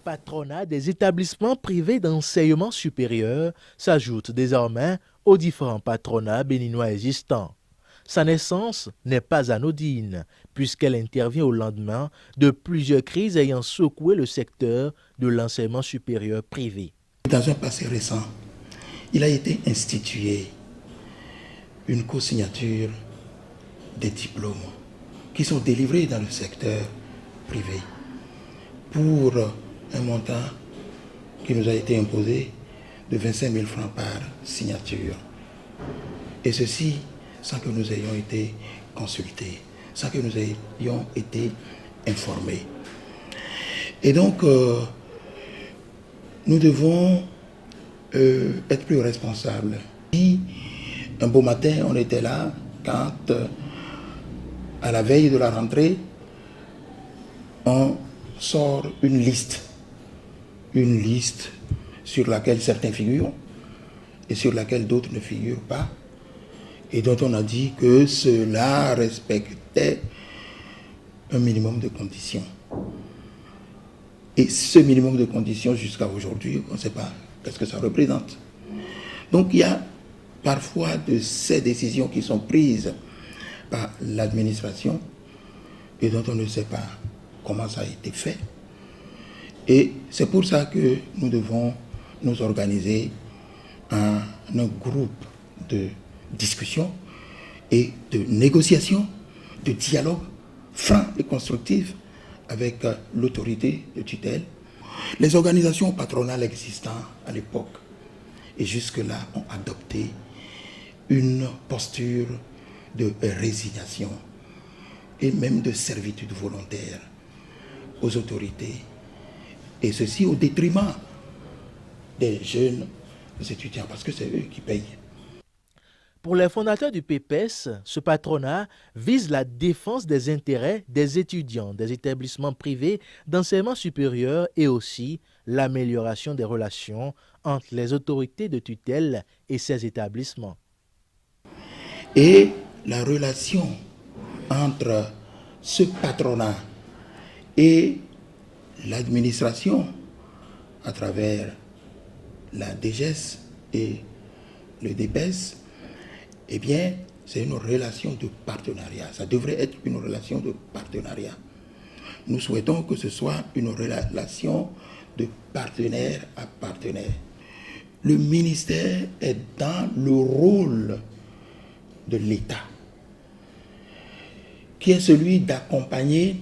Patronat des établissements privés d'enseignement supérieur s'ajoute désormais aux différents patronats béninois existants. Sa naissance n'est pas anodine, puisqu'elle intervient au lendemain de plusieurs crises ayant secoué le secteur de l'enseignement supérieur privé. Dans un passé récent, il a été institué une co-signature des diplômes qui sont délivrés dans le secteur privé pour un montant qui nous a été imposé de 25 000 francs par signature. Et ceci sans que nous ayons été consultés, sans que nous ayons été informés. Et donc, nous devons être plus responsables. Un beau matin, on était là quand, à la veille de la rentrée, on sort une liste sur laquelle certains figurent et sur laquelle d'autres ne figurent pas, et dont on a dit que cela respectait un minimum de conditions. Et ce minimum de conditions, jusqu'à aujourd'hui, on ne sait pas qu'est-ce que ça représente. Donc il y a parfois de ces décisions qui sont prises par l'administration et dont on ne sait pas comment ça a été fait. Et c'est pour ça que nous devons nous organiser en un groupe de discussion et de négociation, de dialogue franc et constructif avec l'autorité de tutelle. Les organisations patronales existantes à l'époque et jusque-là ont adopté une posture de résignation et même de servitude volontaire aux autorités, et ceci au détriment des jeunes étudiants, parce que c'est eux qui payent. Pour les fondateurs du PPS, ce patronat vise la défense des intérêts des étudiants des établissements privés d'enseignement supérieur et aussi l'amélioration des relations entre les autorités de tutelle et ces établissements. Et la relation entre ce patronat et l'administration à travers la DGES et le DPS, eh bien, c'est une relation de partenariat. Ça devrait être une relation de partenariat. Nous souhaitons que ce soit une relation de partenaire à partenaire. Le ministère est dans le rôle de l'État, qui est celui d'accompagner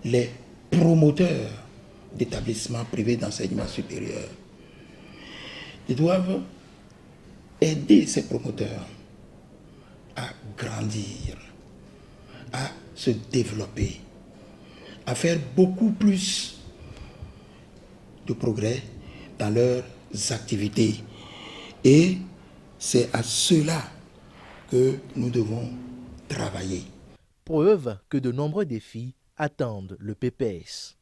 les promoteurs d'établissements privés d'enseignement supérieur. Ils doivent aider ces promoteurs à grandir, à se développer, à faire beaucoup plus de progrès dans leurs activités. Et c'est à cela que nous devons travailler. Preuve que de nombreux défis attendent le PPS.